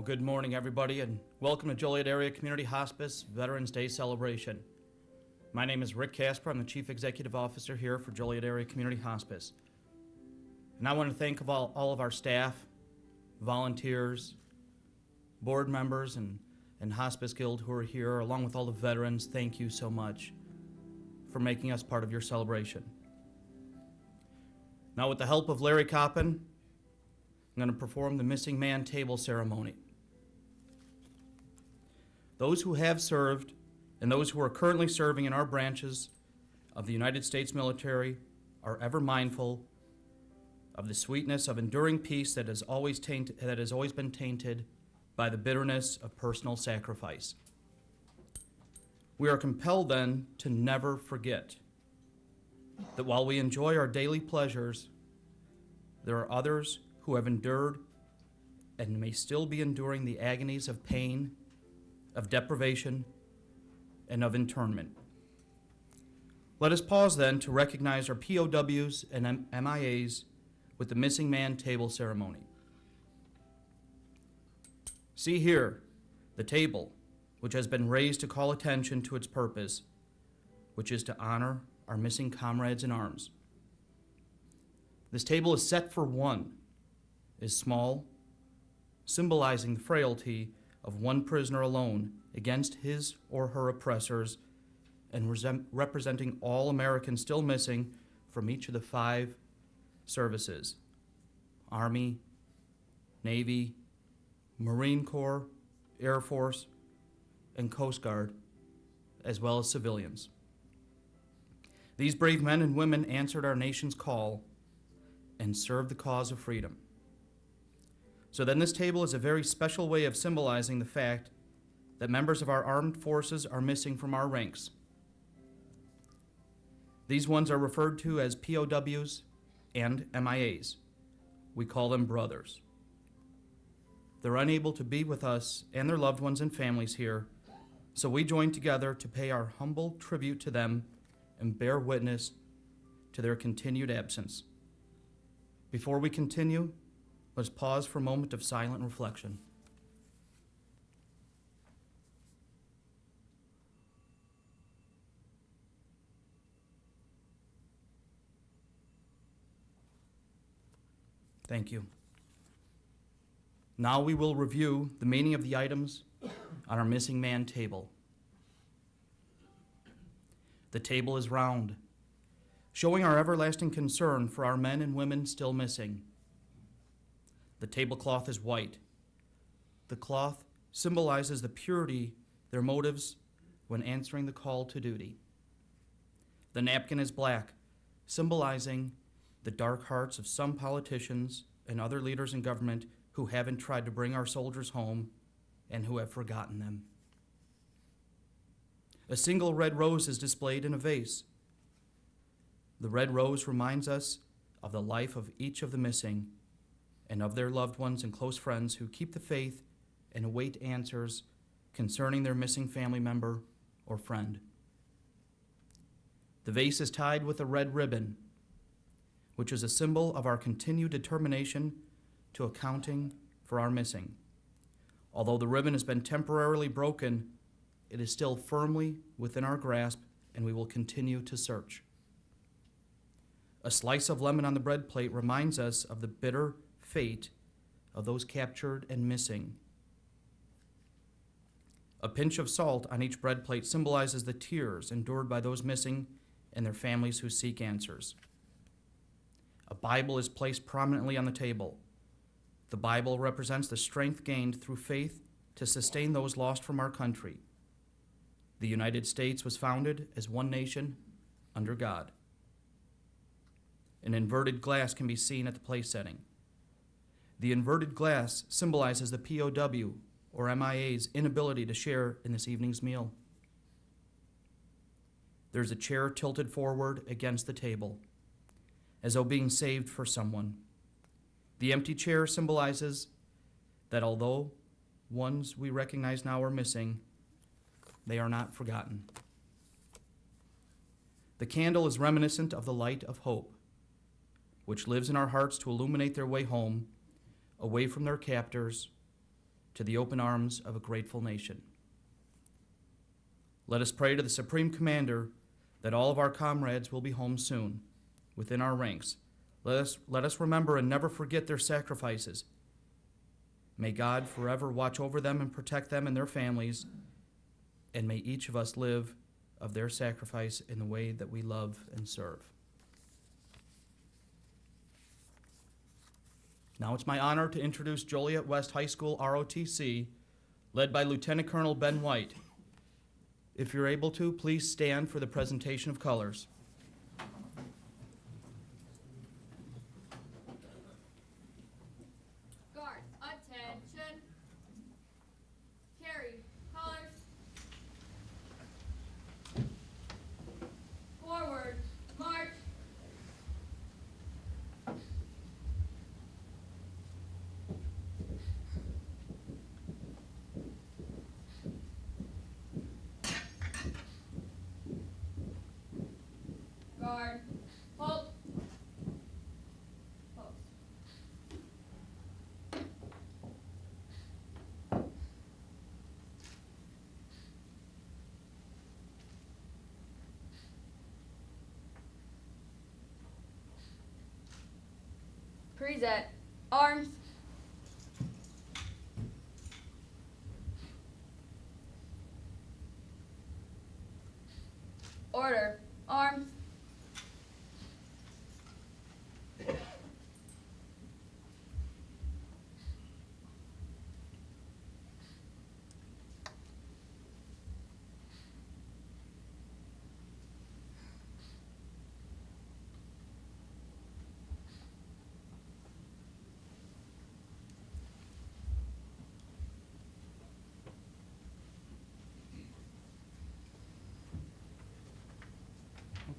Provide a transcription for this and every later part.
Good morning, everybody, and welcome to Joliet Area Community Hospice Veterans Day celebration. My name is Rick Casper. I'm the Chief Executive Officer here for Joliet Area Community Hospice. And I want to thank all of our staff, volunteers, board members, and Hospice Guild who are here, along with all the veterans. Thank you so much for making us part of your celebration. Now, with the help of Larry Coppin, I'm going to perform the Missing Man Table Ceremony. Those who have served and those who are currently serving in our branches of the United States military are ever mindful of the sweetness of enduring peace that has always been tainted by the bitterness of personal sacrifice. We are compelled then to never forget that while we enjoy our daily pleasures, there are others who have endured and may still be enduring the agonies of pain, of deprivation, and of internment. Let us pause then to recognize our POWs and MIAs with the Missing Man Table Ceremony. See here the table, which has been raised to call attention to its purpose, which is to honor our missing comrades in arms. This table is set for one, is small, symbolizing the frailty of one prisoner alone against his or her oppressors, and representing all Americans still missing from each of the 5 services: Army, Navy, Marine Corps, Air Force, and Coast Guard, as well as civilians. These brave men and women answered our nation's call and served the cause of freedom. So then this table is a very special way of symbolizing the fact that members of our armed forces are missing from our ranks. These ones are referred to as POWs and MIAs. We call them brothers. They're unable to be with us and their loved ones and families here, so we join together to pay our humble tribute to them and bear witness to their continued absence. Before we continue, let's pause for a moment of silent reflection. Thank you. Now we will review the meaning of the items on our Missing Man table. The table is round, showing our everlasting concern for our men and women still missing. The tablecloth is white. The cloth symbolizes the purity their motives when answering the call to duty. The napkin is black, symbolizing the dark hearts of some politicians and other leaders in government who haven't tried to bring our soldiers home and who have forgotten them. A single red rose is displayed in a vase. The red rose reminds us of the life of each of the missing and of their loved ones and close friends who keep the faith and await answers concerning their missing family member or friend. The vase is tied with a red ribbon, which is a symbol of our continued determination to accounting for our missing. Although the ribbon has been temporarily broken, it is still firmly within our grasp, and we will continue to search. A slice of lemon on the bread plate reminds us of the bitter fate of those captured and missing. A pinch of salt on each bread plate symbolizes the tears endured by those missing and their families who seek answers. A Bible is placed prominently on the table. The Bible represents the strength gained through faith to sustain those lost from our country. The United States was founded as one nation under God. An inverted glass can be seen at the place setting. The inverted glass symbolizes the POW or MIA's inability to share in this evening's meal. There's a chair tilted forward against the table, as though being saved for someone. The empty chair symbolizes that although ones we recognize now are missing, they are not forgotten. The candle is reminiscent of the light of hope, which lives in our hearts to illuminate their way home, away from their captors, to the open arms of a grateful nation. Let us pray to the Supreme Commander that all of our comrades will be home soon, within our ranks. Let us remember and never forget their sacrifices. May God forever watch over them and protect them and their families, and may each of us live of their sacrifice in the way that we love and serve. Now it's my honor to introduce Joliet West High School ROTC, led by Lieutenant Colonel Ben White. If you're able to, please stand for the presentation of colors. Guard, attention. Carry, colors. Forward, march. Guard, halt. Post. Preset, arms. Order, arms.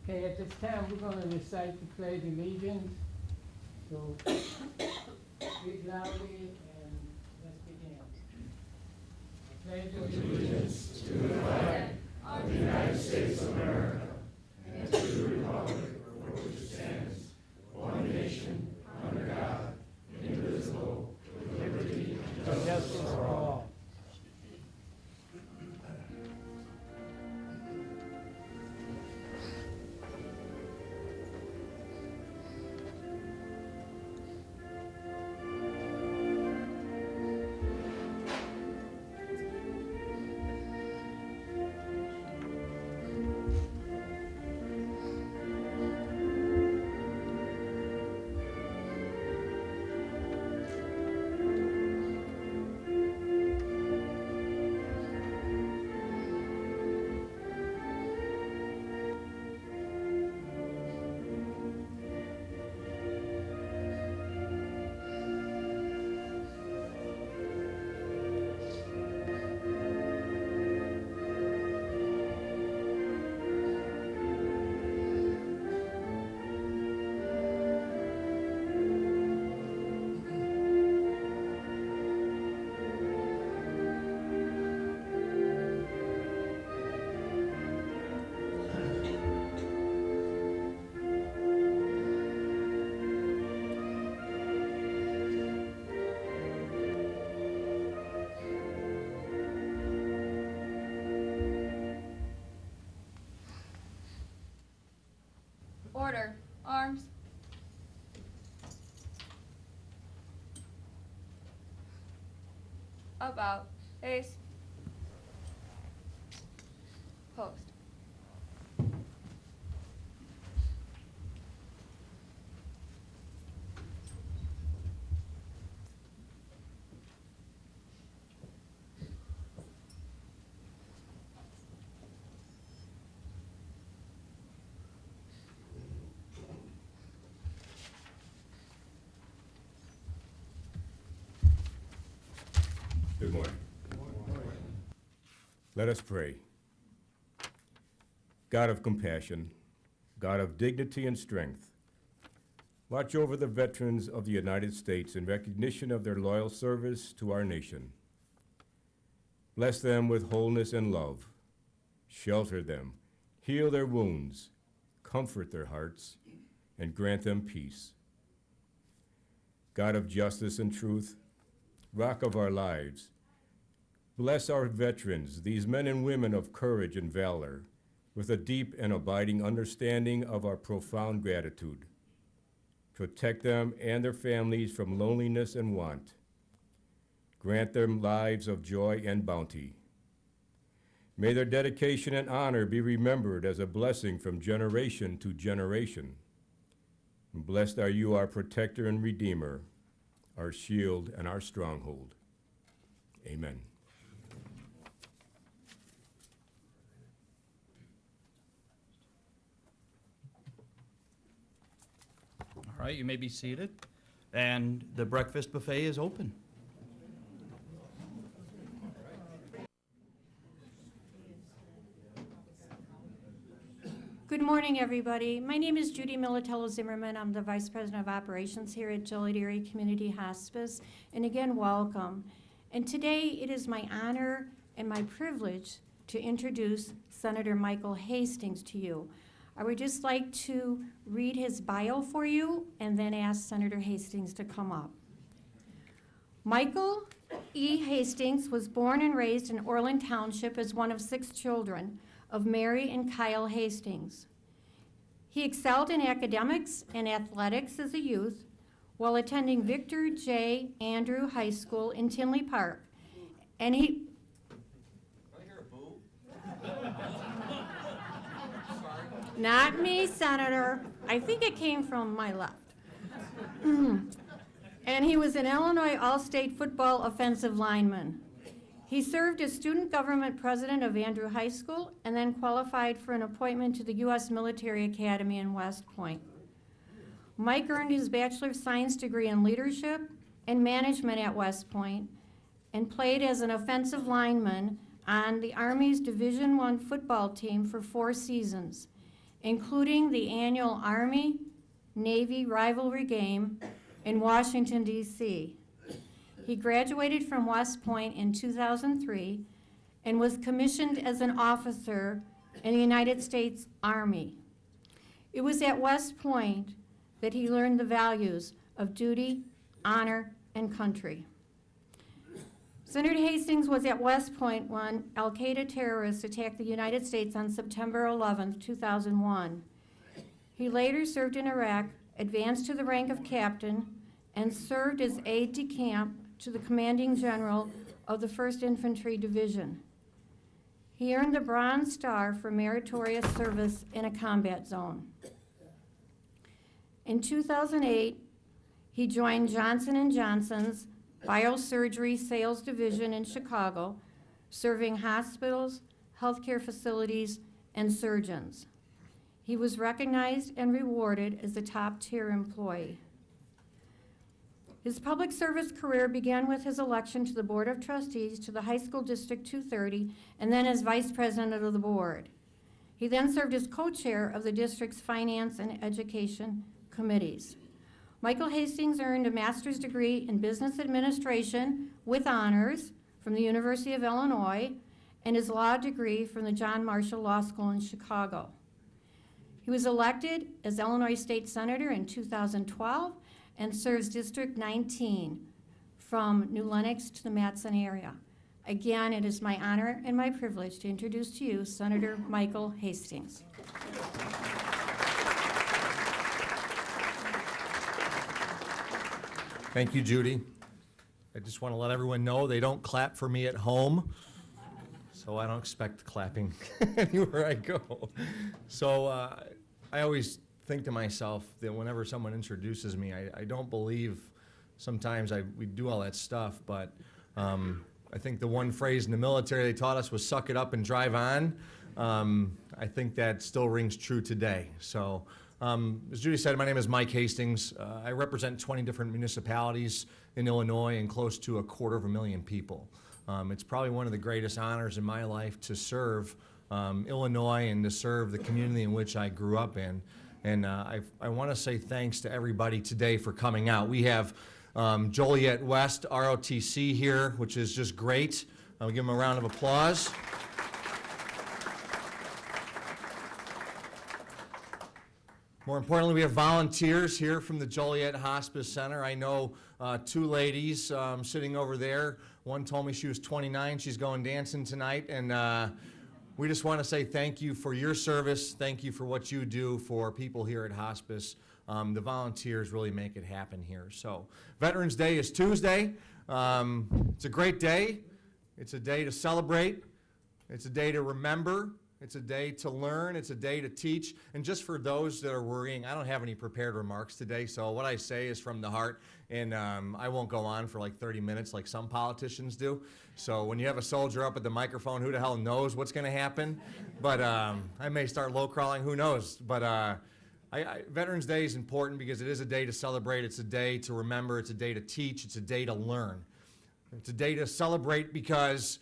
Okay, at this time, we're going to recite the Pledge of Allegiance. So, speak loudly and let's begin. I pledge allegiance to the flag of the United States of America and to the republic for which it stands, one nation, under God, indivisible, with liberty and justice for all. Order, arms. About, face. Post. Good morning. Let us pray. God of compassion, God of dignity and strength, watch over the veterans of the United States in recognition of their loyal service to our nation. Bless them with wholeness and love. Shelter them, heal their wounds, comfort their hearts, and grant them peace. God of justice and truth, rock of our lives, Bless our veterans, these men and women of courage and valor, with a deep and abiding understanding of our profound gratitude. Protect them and their families from loneliness and want. Grant them lives of joy and bounty. May their dedication and honor be remembered as a blessing from generation to generation. Blessed are you, our protector and redeemer, our shield and our stronghold. Amen. All right, you may be seated, and the breakfast buffet is open. Good morning, everybody. My name is Judy Militello Zimmerman. I'm the Vice President of Operations here at Joliet Area Community Hospice. And again, welcome. And today it is my honor and my privilege to introduce Senator Michael Hastings to you. I would just like to read his bio for you and then ask Senator Hastings to come up. Michael E. Hastings was born and raised in Orland Township as one of 6 children of Mary and Kyle Hastings. He excelled in academics and athletics as a youth while attending Victor J. Andrew High School in Tinley Park. And he... Not me, Senator. I think it came from my left. And he was an Illinois All-State football offensive lineman. He served as student government president of Andrew High School and then qualified for an appointment to the U.S. Military Academy in West Point. Mike earned his Bachelor of Science degree in leadership and management at West Point and played as an offensive lineman on the Army's Division I football team for 4 seasons, including the annual Army-Navy rivalry game in Washington, D.C. He graduated from West Point in 2003 and was commissioned as an officer in the United States Army. It was at West Point that he learned the values of duty, honor, and country. Senator Hastings was at West Point when al-Qaeda terrorists attacked the United States on September 11, 2001. He later served in Iraq, advanced to the rank of captain, and served as aide-de-camp to the commanding general of the 1st Infantry Division. He earned the Bronze Star for meritorious service in a combat zone. In 2008, he joined Johnson & Johnson's Biosurgery Sales Division in Chicago, serving hospitals, healthcare facilities, and surgeons. He was recognized and rewarded as a top-tier employee. His public service career began with his election to the Board of Trustees to the High School District 230, and then as vice president of the board. He then served as co-chair of the district's finance and education committees. Michael Hastings earned a master's degree in business administration with honors from the University of Illinois and his law degree from the John Marshall Law School in Chicago. He was elected as Illinois State Senator in 2012 and serves District 19 from New Lenox to the Matson area. Again, it is my honor and my privilege to introduce to you Senator Michael Hastings. Thank you, Judy. I just want to let everyone know they don't clap for me at home, so I don't expect clapping anywhere I go. So I always think to myself that whenever someone introduces me, I don't believe sometimes we do all that stuff, but I think the one phrase in the military they taught us was suck it up and drive on. I think that still rings true today. So. As Judy said, my name is Mike Hastings. I represent 20 different municipalities in Illinois and close to 250,000 people. It's probably one of the greatest honors in my life to serve Illinois and to serve the community in which I grew up in. And I want to say thanks to everybody today for coming out. We have Joliet West ROTC here, which is just great. I'll give them a round of applause. More importantly, we have volunteers here from the Joliet Hospice Center. I know two ladies sitting over there. One told me she was 29. She's going dancing tonight. And we just want to say thank you for your service. Thank you for what you do for people here at Hospice. The volunteers really make it happen here. So Veterans Day is Tuesday. It's a great day. It's a day to celebrate. It's a day to remember. It's a day to learn. It's a day to teach. And just for those that are worrying, I don't have any prepared remarks today, so what I say is from the heart, and I won't go on for like 30 minutes like some politicians do. So when you have a soldier up at the microphone, who the hell knows what's going to happen? But I may start low-crawling, who knows? But Veterans Day is important because it is a day to celebrate. It's a day to remember. It's a day to teach. It's a day to learn. It's a day to celebrate because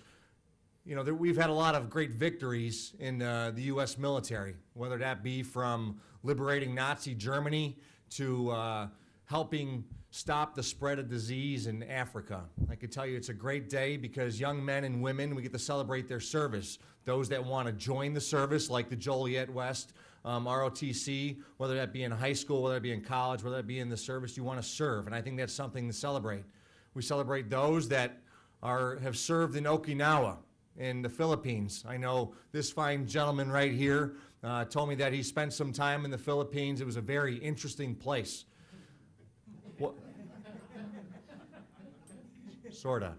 you know, we've had a lot of great victories in the U.S. military, whether that be from liberating Nazi Germany to helping stop the spread of disease in Africa. I can tell you it's a great day because young men and women, we get to celebrate their service. Those that want to join the service, like the Joliet West ROTC, whether that be in high school, whether that be in college, whether that be in the service, you want to serve. And I think that's something to celebrate. We celebrate those that have served in Okinawa, in the Philippines. I know this fine gentleman right here told me that he spent some time in the Philippines. It was a very interesting place. What? Sorta.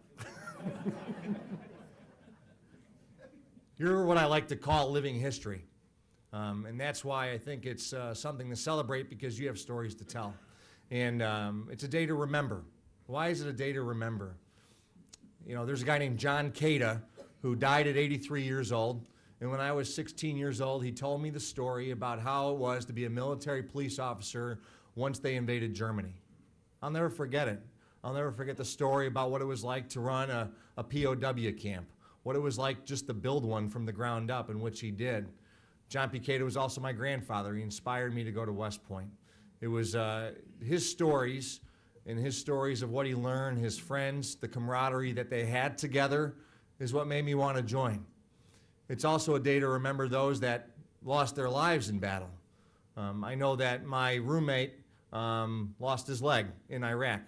You're what I like to call living history. And that's why I think it's something to celebrate because you have stories to tell. And it's a day to remember. Why is it a day to remember? You know, there's a guy named John Cada who died at 83 years old. And when I was 16 years old, he told me the story about how it was to be a military police officer once they invaded Germany. I'll never forget it. I'll never forget the story about what it was like to run a POW camp, what it was like just to build one from the ground up, in which he did. John P. Cada was also my grandfather. He inspired me to go to West Point. It was his stories and his stories of what he learned, his friends, the camaraderie that they had together, is what made me want to join. It's also a day to remember those that lost their lives in battle. I know that my roommate lost his leg in Iraq.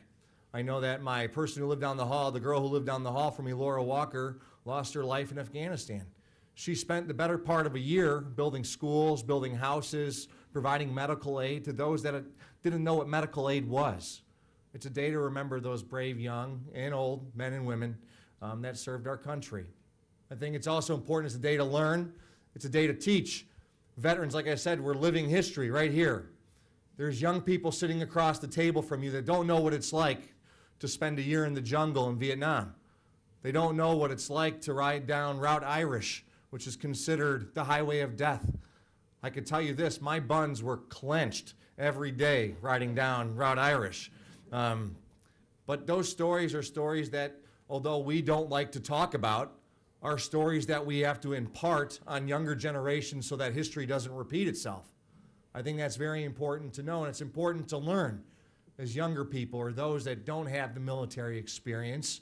I know that my person who lived down the hall, the girl who lived down the hall from me, Laura Walker, lost her life in Afghanistan. She spent the better part of a year building schools, building houses, providing medical aid to those that didn't know what medical aid was. It's a day to remember those brave young and old men and women that served our country. I think it's also important. It's a day to learn. It's a day to teach. Veterans, like I said, we're living history right here. There's young people sitting across the table from you that don't know what it's like to spend a year in the jungle in Vietnam. They don't know what it's like to ride down Route Irish, which is considered the highway of death. I can tell you this, my buns were clenched every day riding down Route Irish. But those stories are stories that, although we don't like to talk about, are stories that we have to impart on younger generations so that history doesn't repeat itself. I think that's very important to know, and it's important to learn as younger people or those that don't have the military experience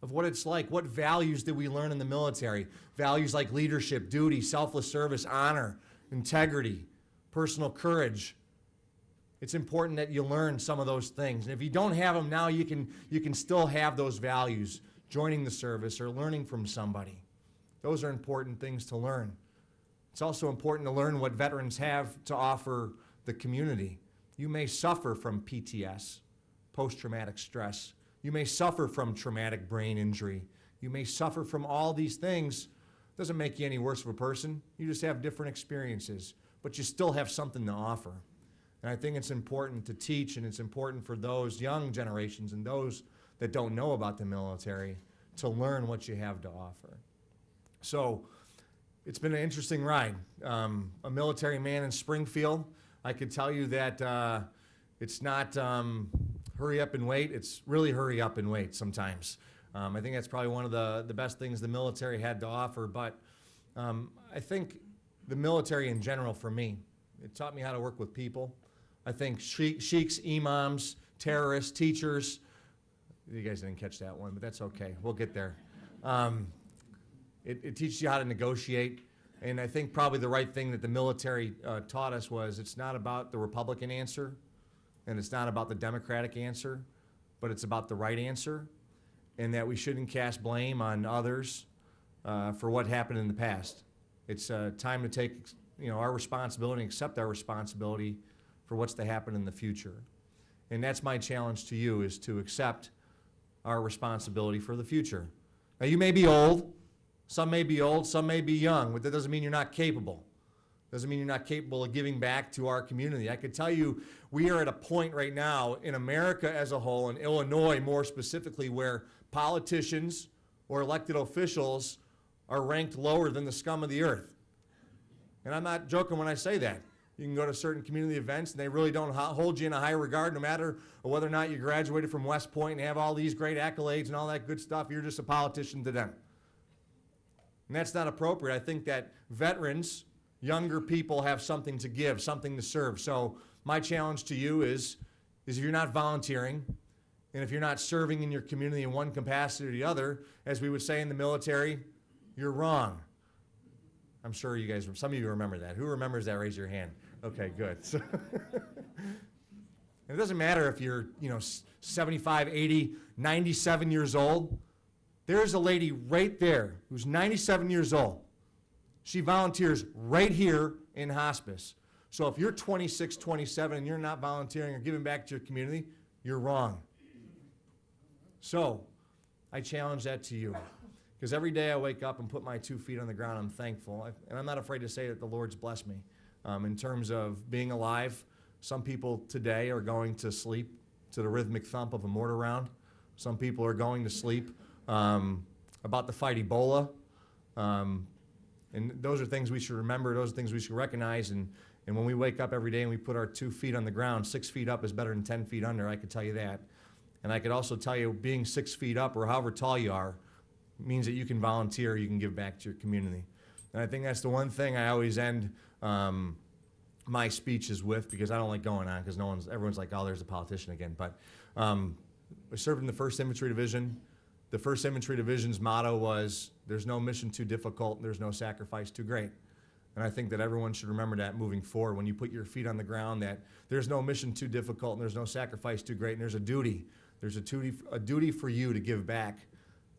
of what it's like. What values did we learn in the military? Values like leadership, duty, selfless service, honor, integrity, personal courage. It's important that you learn some of those things. And if you don't have them now, you can still have those values, joining the service or learning from somebody. Those are important things to learn. It's also important to learn what veterans have to offer the community. You may suffer from PTS, post-traumatic stress. You may suffer from traumatic brain injury. You may suffer from all these things. Doesn't make you any worse of a person. You just have different experiences, but you still have something to offer. And I think it's important to teach, and it's important for those young generations and those that don't know about the military to learn what you have to offer. So it's been an interesting ride. A military man in Springfield, I could tell you that it's not hurry up and wait, it's really hurry up and wait sometimes. I think that's probably one of the best things the military had to offer, but I think the military in general for me, it taught me how to work with people. I think sheiks, imams, terrorists, teachers, you guys didn't catch that one, but that's okay, we'll get there. It teaches you how to negotiate, and I think probably the right thing that the military taught us was it's not about the Republican answer, and it's not about the Democratic answer. but it's about the right answer, and that we shouldn't cast blame on others for what happened in the past. It's time to take our responsibility and accept our responsibility for what's to happen in the future. And that's my challenge to you, is to accept our responsibility for the future. Now, you may be old, some may be young, but that doesn't mean you're not capable. Doesn't mean you're not capable of giving back to our community. I could tell you, we are at a point right now in America as a whole, in Illinois more specifically, where politicians or elected officials are ranked lower than the scum of the earth. And I'm not joking when I say that. You can go to certain community events and they really don't hold you in a high regard, no matter whether or not you graduated from West Point and have all these great accolades and all that good stuff. You're just a politician to them. And that's not appropriate. I think that veterans, younger people, have something to give, something to serve. So my challenge to you is if you're not volunteering, and if you're not serving in your community in one capacity or the other, as we would say in the military, you're wrong. I'm sure you guys, some of you remember that. Who remembers that? Raise your hand. Okay, good. So it doesn't matter if you're, 75, 80, 97 years old. There's a lady right there who's 97 years old. She volunteers right here in hospice. So if you're 26, 27, and you're not volunteering or giving back to your community, you're wrong. So I challenge that to you. Because every day I wake up and put my 2 feet on the ground, I'm thankful. And I'm not afraid to say that the Lord's blessed me. In terms of being alive, some people today are going to sleep to the rhythmic thump of a mortar round. Some people are going to sleep about to fight Ebola. And those are things we should remember. Those are things we should recognize. And when we wake up every day and we put our 2 feet on the ground, 6 feet up is better than 10 feet under, I could tell you that. And I could also tell you, being 6 feet up or however tall you are means that you can volunteer, you can give back to your community. And I think that's the one thing I always end my speeches with, because I don't like going on, because everyone's like, oh, there's a politician again. But I served in the 1st Infantry Division. The 1st Infantry Division's motto was, there's no mission too difficult, there's no sacrifice too great. And I think that everyone should remember that moving forward. When you put your feet on the ground, that there's no mission too difficult and there's no sacrifice too great, and there's a duty. There's a duty for you to give back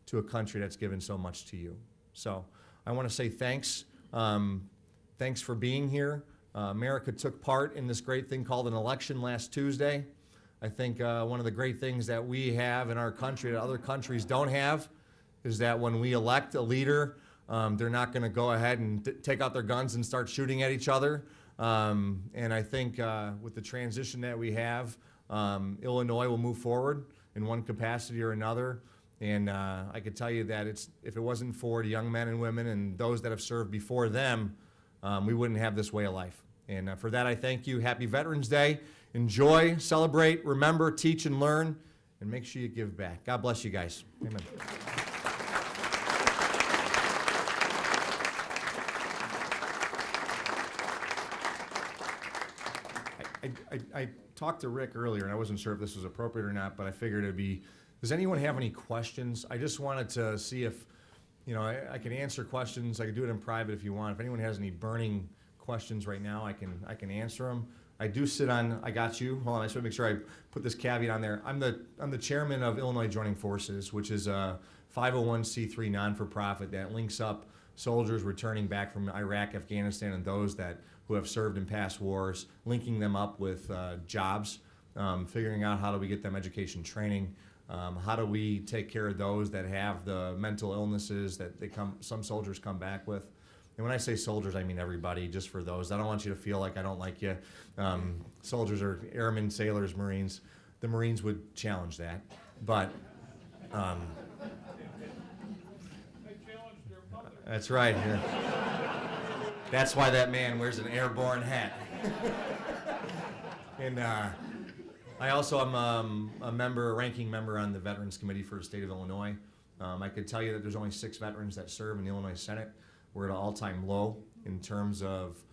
to a country that's given so much to you. So I want to say thanks. Thanks for being here. America took part in this great thing called an election last Tuesday. I think one of the great things that we have in our country that other countries don't have is that when we elect a leader, they're not going to go ahead and take out their guns and start shooting at each other. And I think with the transition that we have, Illinois will move forward in one capacity or another. And I could tell you that if it wasn't for the young men and women and those that have served before them, we wouldn't have this way of life. And for that, I thank you. Happy Veterans Day. Enjoy, celebrate, remember, teach, and learn, and make sure you give back. God bless you guys. Amen. I talked to Rick earlier, and I wasn't sure if this was appropriate or not, but I figured it'd be, does anyone have any questions? I just wanted to see if, I can answer questions. I could do it in private if you want. If anyone has any burning questions right now, I can answer them. I do sit on, I got you. Hold on, I just want to make sure I put this caveat on there. I'm the chairman of Illinois Joining Forces, which is a 501c3 non-for-profit that links up soldiers returning back from Iraq, Afghanistan, and those who have served in past wars, linking them up with jobs, figuring out how do we get them education training, how do we take care of those that have the mental illnesses that some soldiers come back with. And when I say soldiers, I mean everybody, just for those. I don't want you to feel like I don't like you. Soldiers are airmen, sailors, Marines. The Marines would challenge that. But that's right. That's why that man wears an airborne hat. And I also am a ranking member on the Veterans Committee for the state of Illinois. I could tell you that there's only 6 veterans that serve in the Illinois Senate. We're at an all-time low in terms of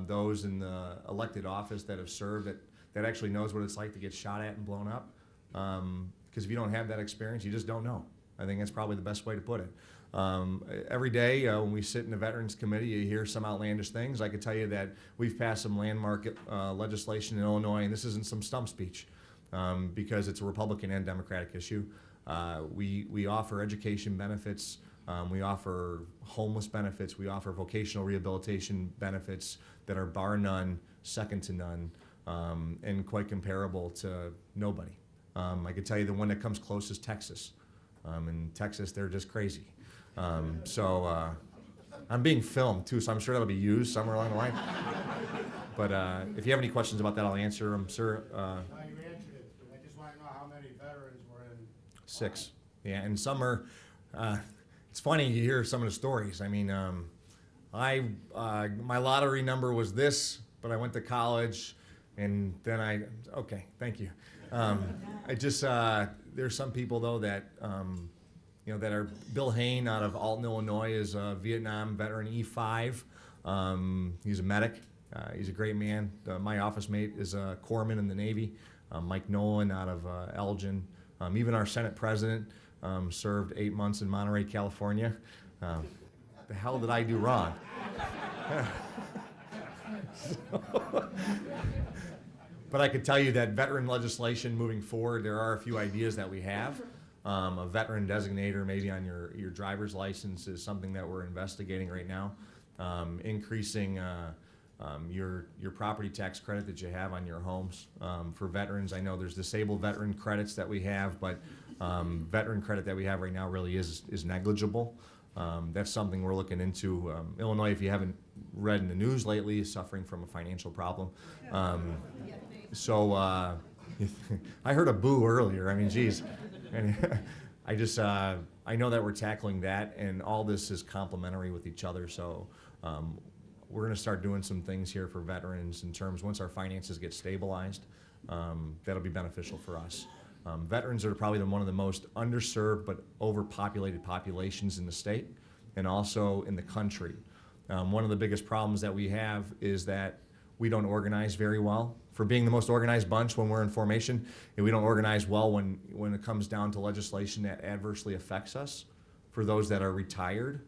those in the elected office that have served, that actually knows what it's like to get shot at and blown up. Because if you don't have that experience, you just don't know. I think that's probably the best way to put it. Every day when we sit in the Veterans Committee, you hear some outlandish things. I could tell you that we've passed some landmark legislation in Illinois, and this isn't some stump speech. because it's a Republican and Democratic issue. We offer education benefits, we offer homeless benefits, we offer vocational rehabilitation benefits that are bar none, second to none, and quite comparable to nobody. I could tell you the one that comes close is Texas. In Texas, they're just crazy. I'm being filmed too, so I'm sure that'll be used somewhere along the line. But if you have any questions about that, I'll answer them, sir. No, you answered it. I just want to know how many veterans were in. 6. Yeah, and some are, it's funny, you hear some of the stories. I mean, my lottery number was this, but I went to college, and then okay, thank you. There's some people though that, that are, Bill Hain out of Alton, Illinois is a Vietnam veteran, E5. He's a medic. He's a great man. My office mate is a corpsman in the Navy. Mike Nolan out of Elgin. Even our Senate president served 8 months in Monterey, California. The hell did I do wrong? But I could tell you that veteran legislation moving forward, there are a few ideas that we have. A veteran designator maybe on your driver's license is something that we're investigating right now. Increasing your property tax credit that you have on your homes. For veterans, I know there's disabled veteran credits that we have, but veteran credit that we have right now really is negligible. That's something we're looking into. Illinois, if you haven't read in the news lately, is suffering from a financial problem. I heard a boo earlier. I mean, geez. And I know that we're tackling that, and all this is complementary with each other. So we're going to start doing some things here for veterans in terms, once our finances get stabilized, that'll be beneficial for us. Veterans are probably one of the most underserved but overpopulated populations in the state and also in the country. One of the biggest problems that we have is that we don't organize very well. For being the most organized bunch when we're in formation, and we don't organize well when it comes down to legislation that adversely affects us. For those that are retired,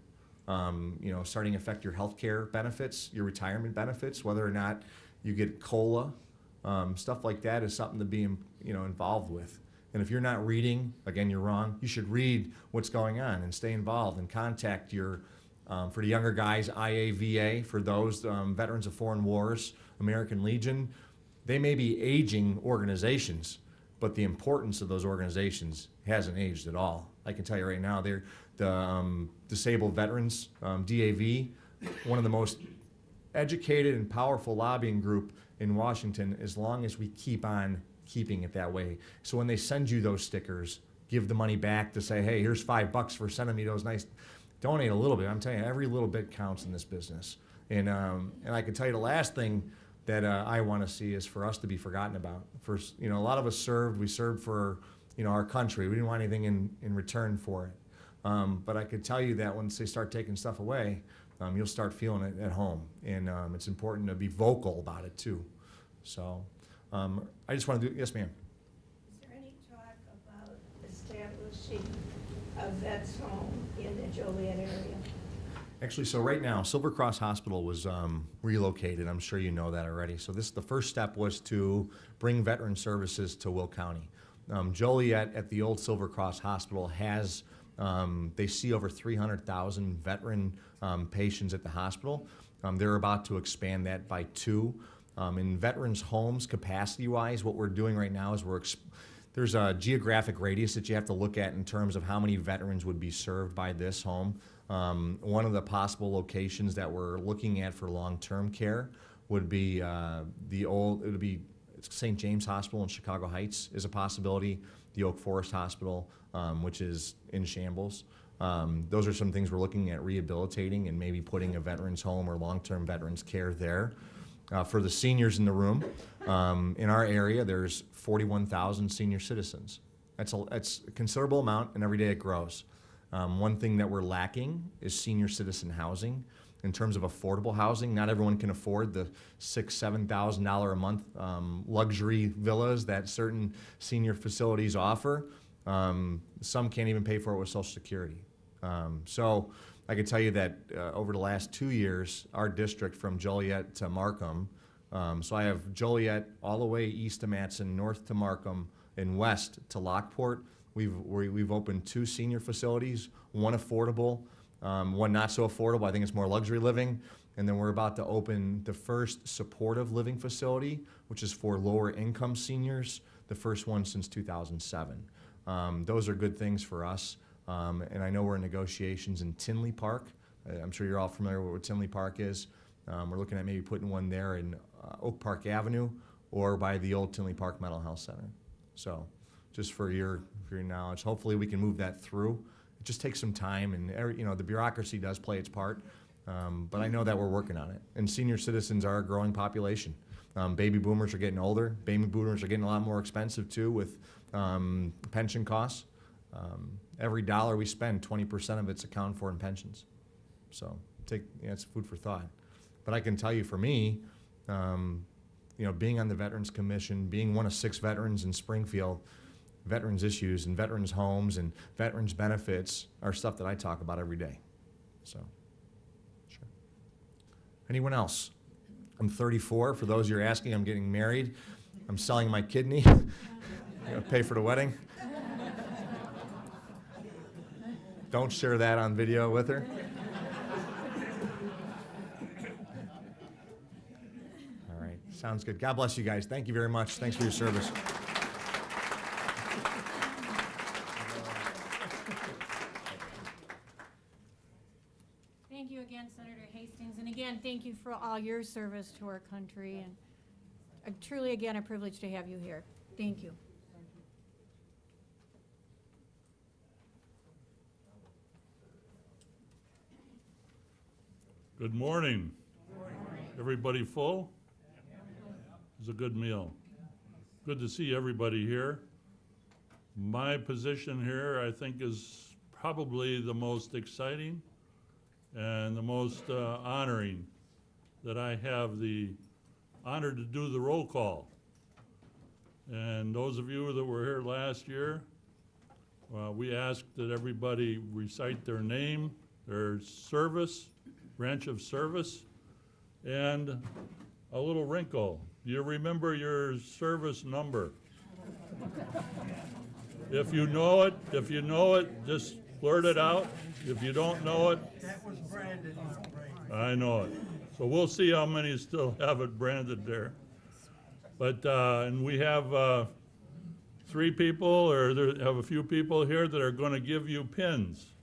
starting to affect your health care benefits, your retirement benefits, whether or not you get COLA, stuff like that is something to be involved with. And if you're not reading, again, you're wrong. You should read what's going on and stay involved and contact your, for the younger guys, IAVA, for those Veterans of Foreign Wars, American Legion. They may be aging organizations, but the importance of those organizations hasn't aged at all. I can tell you right now, they're the Disabled Veterans, DAV, one of the most educated and powerful lobbying group in Washington, as long as we keep on keeping it that way. So when they send you those stickers, give the money back to say, hey, here's $5 for sending me those nice, donate a little bit. I'm telling you, every little bit counts in this business. And I can tell you the last thing that I want to see is for us to be forgotten about. For, a lot of us we served for, our country. We didn't want anything in return for it. But I could tell you that once they start taking stuff away, you'll start feeling it at home. And it's important to be vocal about it too. So I just want to do, yes ma'am. Is there any talk about establishing a vet's home in the Joliet area? Actually, so right now, Silver Cross Hospital was relocated. I'm sure you know that already. So the first step was to bring veteran services to Will County. Joliet at the old Silver Cross Hospital has, they see over 300,000 veteran patients at the hospital. They're about to expand that by 2. In veterans' homes, capacity-wise, what we're doing right now is there's a geographic radius that you have to look at in terms of how many veterans would be served by this home. One of the possible locations that we're looking at for long-term care would be St. James Hospital in Chicago Heights is a possibility. The Oak Forest Hospital, which is in shambles. Those are some things we're looking at rehabilitating and maybe putting a veterans home or long-term veterans care there. For the seniors in the room, in our area, there's 41,000 senior citizens. That's a considerable amount, and every day it grows. One thing that we're lacking is senior citizen housing. In terms of affordable housing, not everyone can afford the $6,000, $7,000 a month luxury villas that certain senior facilities offer. Some can't even pay for it with Social Security. So I can tell you that over the last 2 years, our district from Joliet to Markham, So I have Joliet all the way east to Matson, north to Markham, and west to Lockport. We've opened 2 senior facilities, one affordable, one not so affordable. I think it's more luxury living. And then we're about to open the first supportive living facility, which is for lower income seniors, the first one since 2007. Those are good things for us. And I know we're in negotiations in Tinley Park. I'm sure you're all familiar with what Tinley Park is. We're looking at maybe putting one there in Oak Park Avenue or by the old Tinley Park Mental Health Center. So just for your knowledge, hopefully we can move that through. It just takes some time, and the bureaucracy does play its part. But I know that we're working on it. And senior citizens are a growing population. Baby boomers are getting older. Baby boomers are getting a lot more expensive too with pension costs. Every dollar we spend, 20% of it's accounted for in pensions. So it's food for thought. But I can tell you, for me, being on the Veterans Commission, being one of 6 veterans in Springfield, veterans issues and veterans homes and veterans benefits are stuff that I talk about every day. So, sure. Anyone else? I'm 34. For those you're asking, I'm getting married. I'm selling my kidney. I'm gonna pay for the wedding. Don't share that on video with her. All right, sounds good. God bless you guys. Thank you very much. Thanks for your service. Thank you again, Senator Hastings, and again, thank you for all your service to our country, and truly, again, a privilege to have you here. Thank you. Good morning. Everybody full? It was a good meal. Good to see everybody here. My position here, I think, is probably the most exciting and the most honoring, that I have the honor to do the roll call. And those of you that were here last year, we asked that everybody recite their name, their service, branch of service, and a little wrinkle. Do you remember your service number? If you know it, just blurt it out. If you don't know it, That was branded. I know it. So we'll see how many still have it branded there. But, and we have 3 people, or there have a few people here that are going to give you pins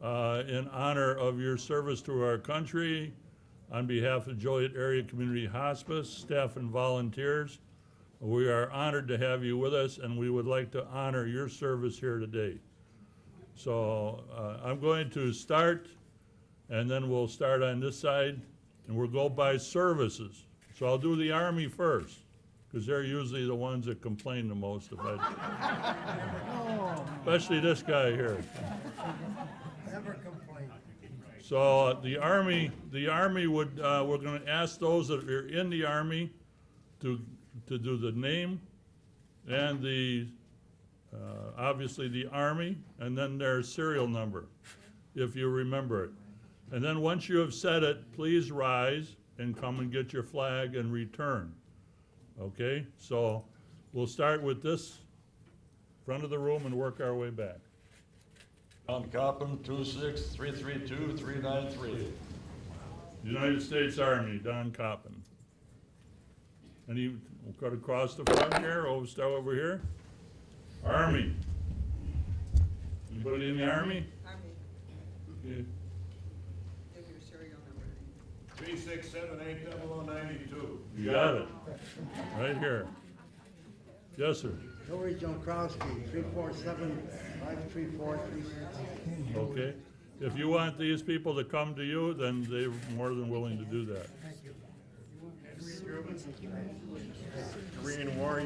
in honor of your service to our country on behalf of Joliet Area Community Hospice, staff and volunteers. We are honored to have you with us, and we would like to honor your service here today. So I'm going to start, and then we'll start on this side, and we'll go by services. So I'll do the Army first, because they're usually the ones that complain the most about it. Especially this guy here. Never complained. So the Army would, we're going to ask those that are in the Army to do the name and the, obviously the Army, and then their serial number, if you remember it. And then once you have said it, please rise and come and get your flag and return. Okay, so we'll start with this front of the room and work our way back. Don Coppin, 26332-393. United States Army, Don Coppin. Any, we'll cut across the front here, start over here. Army. Anybody in the Army? Army, Okay. give your serial number. 367-800-92. You got it. Right here. Yes, sir. Joey Jankowski, 347-534-36. Okay. If you want these people to come to you, then they're more than willing to do that. Korean War,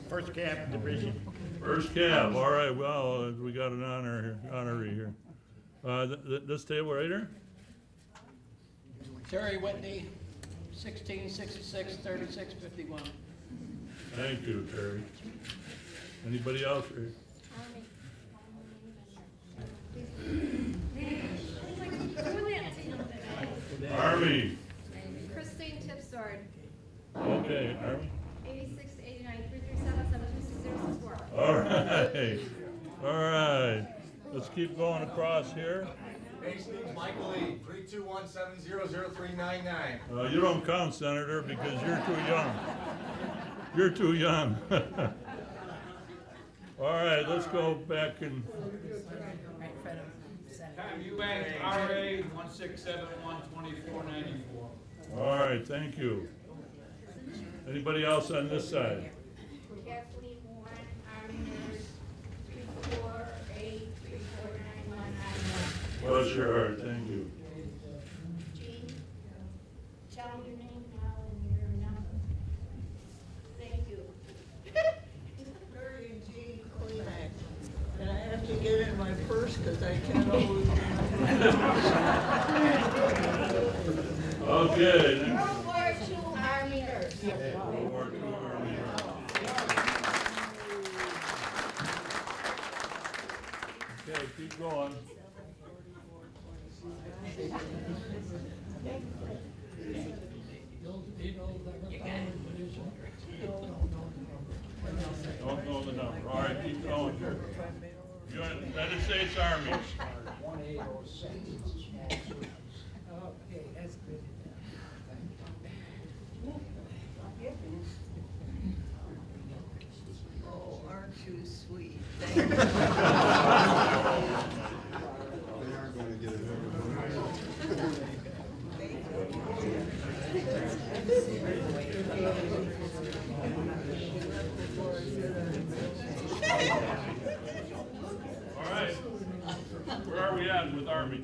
First Cap Division. First cab, all right, well, we got an honoree here. This table right here? Terry Whitney, 1666-3651. Thank you, Terry. Anybody else here? Army. Christine Tipsard, Okay, Army? 86 to 89, 337 726 064. All right, all right. Let's keep going across here. Hastings, Michael E., 321-700-0399. You don't count, Senator, because you're too young. You're too young. All right, let's go back and. Tom Eubanks, RA 1671-2494. All right, thank you. Anybody else on this side? Kathleen Warren, Army Nurse, 348-349-191. Bless your heart, thank you. Jean, tell me your name now and your number. Thank you. Mary Jean Klimak. And I have to get in my purse because I can't always remember. Okay. World War II Army Nurse. World War II Army nurse. Okay, keep going. Don't know the number. All right, keep going. United States Army. 1806. Okay, that's good. Oh, aren't you sweet? Thank you. All right. Where are we at with Army?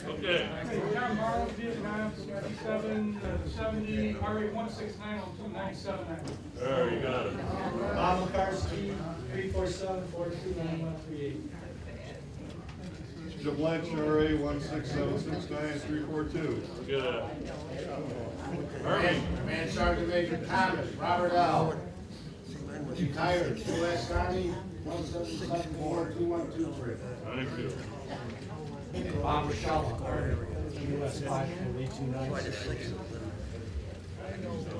Okay. Tom Marlowe, Vietnam, 6770, RA 16902-979. There, you got it. Bob McCarthy, 347-429-138. Jim Blanch, RA 16769-342. Good. Army. Command Sergeant Major Thomas, Robert L. Retired, U.S. Army, 177-421-23. Thank you. Bob Rochelle, U.S. 542-9.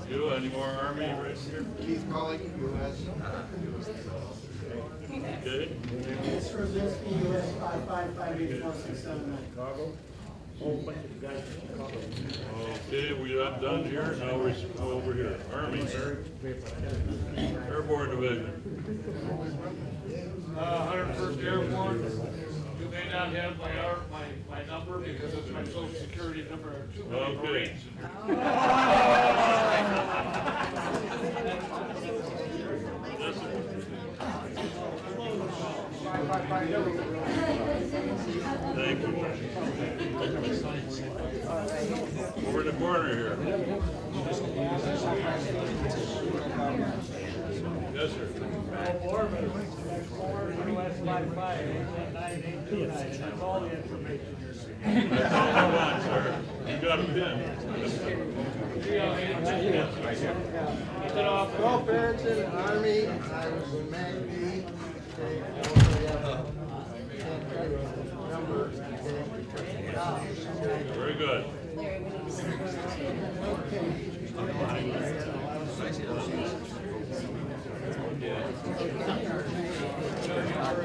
You, any more Army right here? Keith Cully, U.S. Okay. Straczynski, U.S. 5558467. Chicago. Okay, we are done here. Now we're over here. Army. Airborne Division. 101st Airborne. You may not have my number because it's my social security number. Too many Marines. Thank you. Over in the corner here. Yes, sir. That's all the information you're seeing. That's all I want, sir. You got a pin. Go Barrington, Army, I was in Maggie. Very good.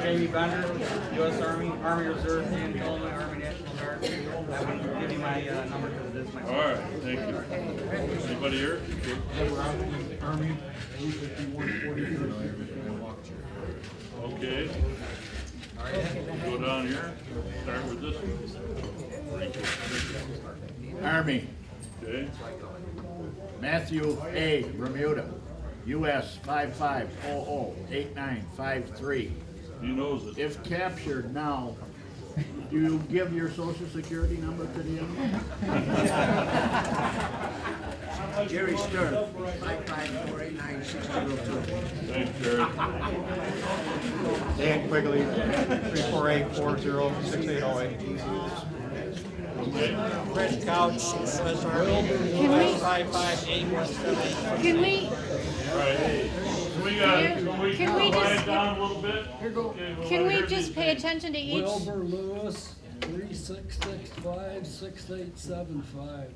Jamie Bender, U.S. Army, Army Reserve, and Illinois Army National Guard. I would give you my number because it is my. All right, thank you. Anybody here? Army, 851-43. Okay. Go down here. Start with this one. Army, Okay. Matthew A. Remuda, U.S. 55008953. He knows it. If captured now, do you give your social security number to the enemy? Jerry Stern, 55489-6002. Thanks, Jerry. Dan Quigley, 348-40-6808. Okay. Fred Couch, U.S. Army, Can we- 558-178. Can we, All right. So we got, Can we quiet just- down a little bit? Okay, we'll can let we her just be- pay attention to each? Wilbur Lewis, 3665-6875.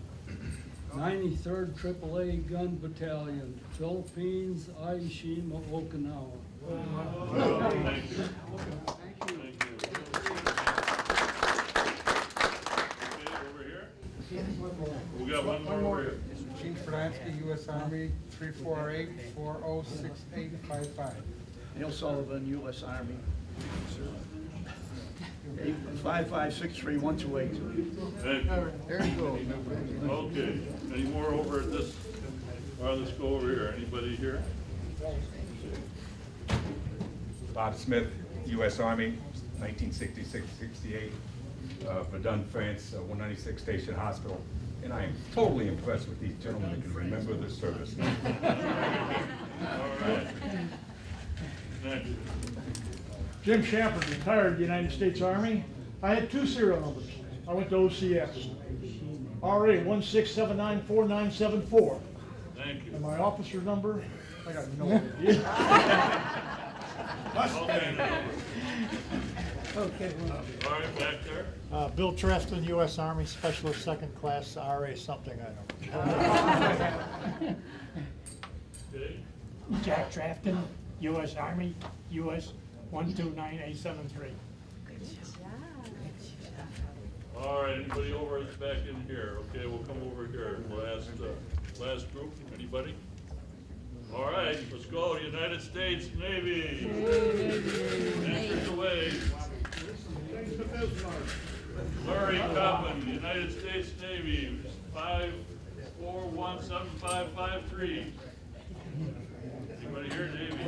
93rd AAA Gun Battalion, Philippines, Aishima, Okinawa. Thank you. Okay, over here. We got one more over here. Chief Fransky, U.S. Army, 348-406855. Neil Sullivan, U.S. Army. 5563-1282. Thank you. There you go. Okay, any more over at this, let's go over here. Anybody here? Bob Smith, U.S. Army, 1966-68, Verdun, France, 196 Station Hospital. And I am totally impressed with these gentlemen that can remember the service. All right. Next. Jim Shepard, retired United States Army. I had 2 serial numbers. I went to OCS. RA 16794-974. Thank you. And my officer number, I got no idea. Okay. All right, back there. Bill Treston, U.S. Army Specialist, Second Class, RA something, I don't know. Okay. Jack Trafton, U.S. Army, U.S. 129873. All right, anybody over back in here? Okay, we'll come over here. Last group, anybody? All right, let's go, United States Navy. Answers away. Larry Coppin, United States Navy, 5417553. Anybody here, Navy?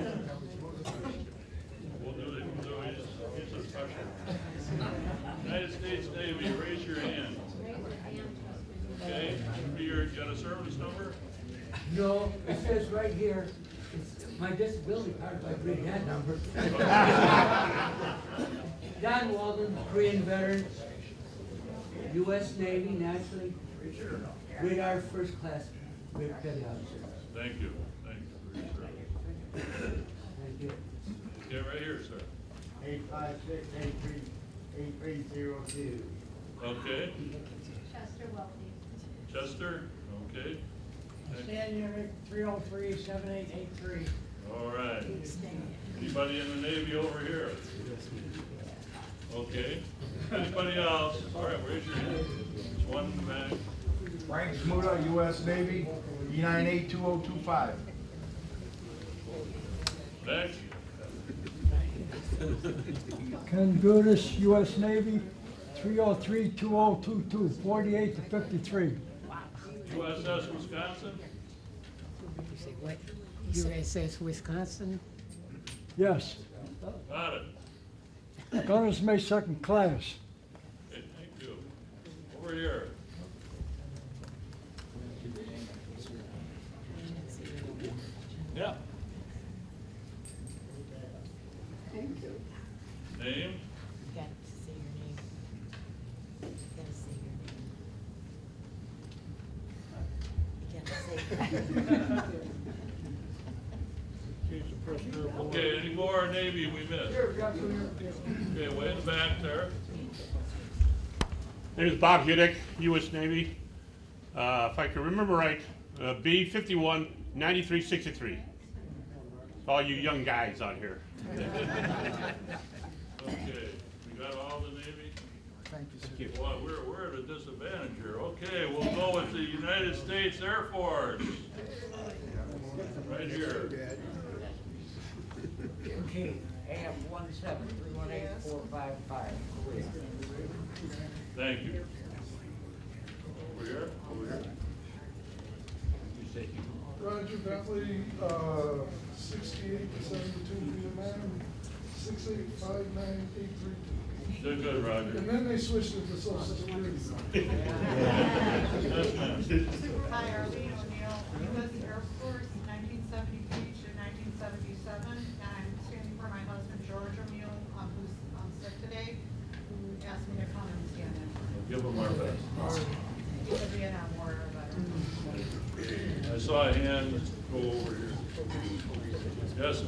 We'll do it. He's a special. United States Navy, raise your hand. Okay, you got a service number? No, it says right here, it's my disability card, if I read that number. Don Walden, Korean veteran, U.S. Navy, naturally, radar first class, petty officer. Thank you. Thank you for your service. Thank you. Okay, right here, sir. 856-83-8302. Okay. Chester Wealthy. Chester, okay. Stan Unit 303-7883. All right. Anybody in the Navy over here? Okay. Anybody else? All right, raise your hand. There's one in the back. Frank Smuda, U.S. Navy, E982025. Next. Ken Gudis, U.S. Navy, 303-2022, 48 to 53. USS Wisconsin? USS Wisconsin. Yes. Got it. Gunners May second class. Okay, thank you. Over here. Yeah. Thank you. Name? Got to say your name. Gotta say your name. You gotta say. Okay, any more Navy we missed? Okay, way in the back there. Name is Bob Hudick, U.S. Navy. If I can remember right, B51 9363. All you young guys out here. Okay, we got all the Navy? Thank you, sir. Well, we're at a disadvantage here. Okay, we'll go with the United States Air Force. Right here. Okay, AM 17318-455. Thank you. Over here, over here. Roger Bentley, 68 to 72 Vietnam, 6859832. Did good, Roger. And then they switched it to Social Security. Hi, Arlene O'Neill, U.S. Air Force, 1973 to 1977, and I'm standing for my husband George O'Neill, who's sick today, who asked me to come and stand in. Give them our best. He's a Vietnam warrior veteran. I saw a hand go over here. Yes, sir.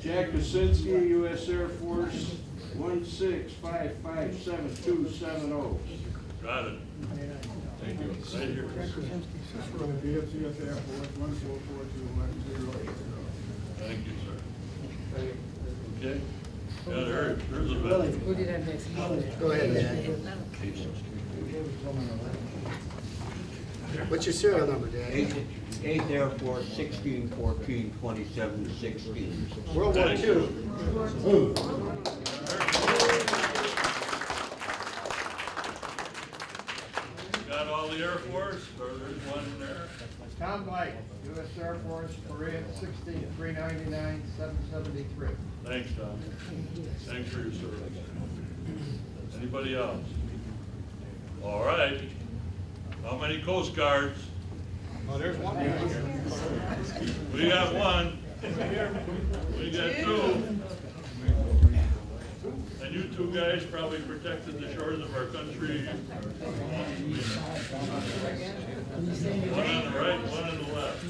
Jack Basinski, U.S. Air Force, 1655770. Got it. Thank you. Right here. DFCS Airport, 1444110. Thank you, sir. Okay. Yeah, there's a bill. Who did that next? Go ahead, Dan. What's your serial number, Dan? 8th Air Force, 1614 2716. World War Thank II. you. Got all the Air Force, or there's one in there? Tom Blake, U.S. Air Force, Korea, 16399 773. Thanks, Tom. Thanks for your service. Anybody else? All right. How many Coast Guards? Oh, there's one. We got one. We got two. And you two guys probably protected the shores of our country. One on the right, one on the left.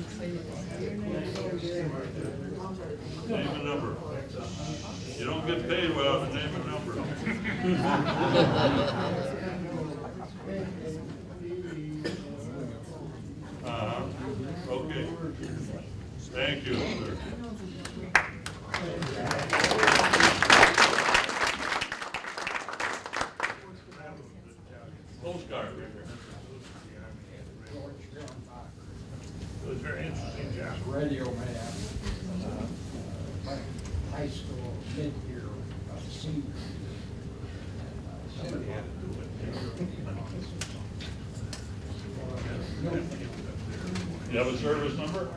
Name and number. You don't get paid without a name and number. Okay. Thank you, sir. Coast Guard right here. It was very interesting, John. Radio man, high school, mid-year, senior. Somebody had to do it. 'You have a service number?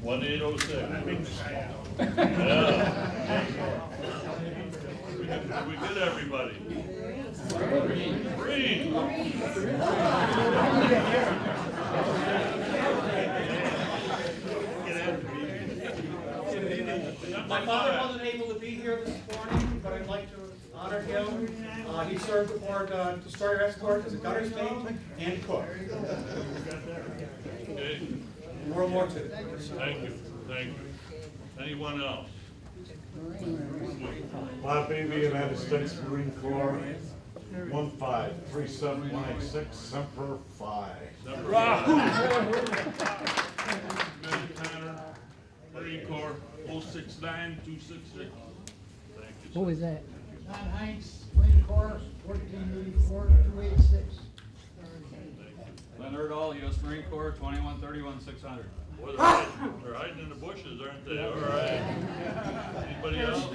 1806. Yeah. We get everybody. Green. My father wasn't able to be here this morning, but I'd like to honor him. He served aboard destroyer escort as a gunner's mate and cook. Okay. World War II. Thank you. Thank you. Anyone else? Bob Beebe, United States Marine Corps, 153716, Semper Fi. Number 5. Tanner, Marine Corps, 069266. Thank you. Who was that? John Hanks, Marine Corps, 1484-286. Leonard All, U.S. Marine Corps, 2131-600. Boy, they're hiding in the bushes, aren't they? All right. Anybody else?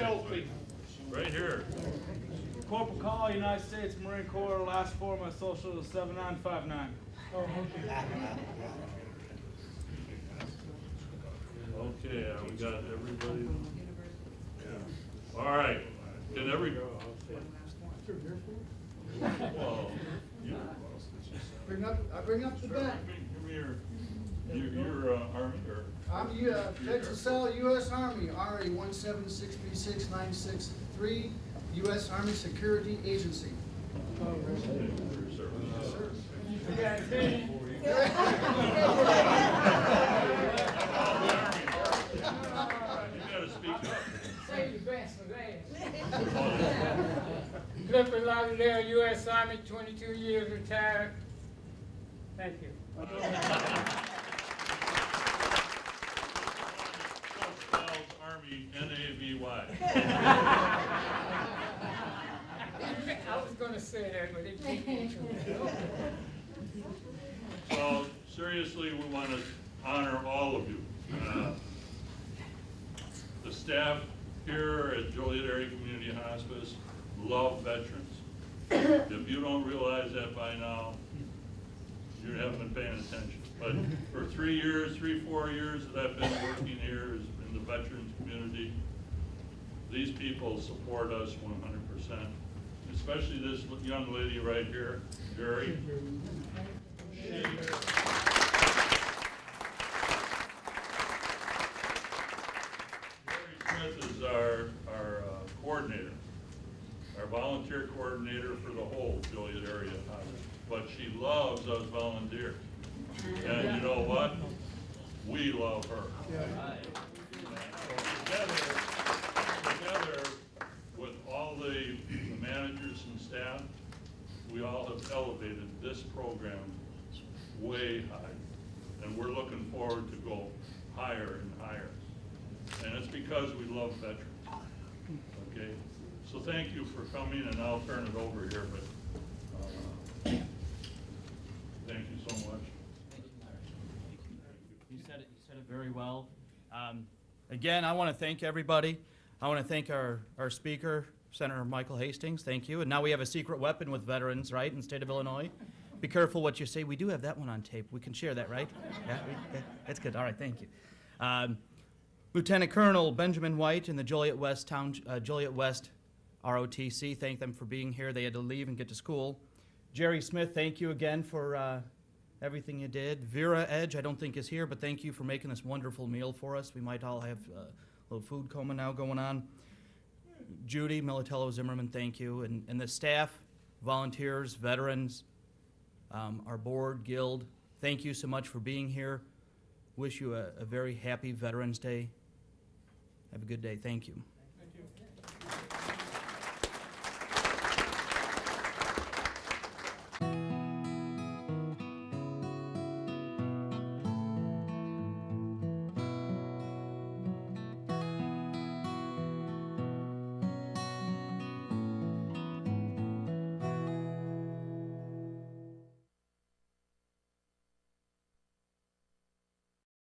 Right here. Corporal Call, United States Marine Corps, last four of my social is 7959. Okay, we got everybody. All right. Can every? Well, you. Bring up the back. Give me your Army or? I'm Texas Cell, U.S. Army, RA 176B6963, U.S. Army Security Agency. You gotta speak up. Save your best for last. Clifford Lauderdale, U.S. Army, 22 years retired. Thank you. Army, N-A-V-Y. I was gonna say that, but it didn't. So, seriously, we want to honor all of you. The staff here at Joliet Area Community Hospice love veterans. If you don't realize that by now, you haven't been paying attention. But for 4 years that I've been working here in the veterans community, these people support us 100%. Especially this young lady right here, Jerry. Jerry Smith is our coordinator, our volunteer coordinator for the whole Joliet area. But she loves us volunteers. And you know what? We love her. Together, we all have elevated this program way high, and we're looking forward to go higher and higher. And it's because we love veterans, okay? So thank you for coming, and I'll turn it over here, but thank you so much. You said it very well. Again, I want to thank everybody. I want to thank our speaker, Senator Michael Hastings. Thank you. And now we have a secret weapon with veterans, right, in the state of Illinois. Be careful what you say. We do have that one on tape. We can share that, right? Yeah, that's good. All right, thank you. Lieutenant Colonel Benjamin White and the Joliet West ROTC, thank them for being here. They had to leave and get to school. Jerry Smith, thank you again for everything you did. Vera Edge, I don't think is here, but thank you for making this wonderful meal for us. We might all have a little food coma now going on. Judy Militello Zimmerman, thank you. And the staff, volunteers, veterans, our board, guild, thank you so much for being here. Wish you a very happy Veterans Day. Have a good day. Thank you.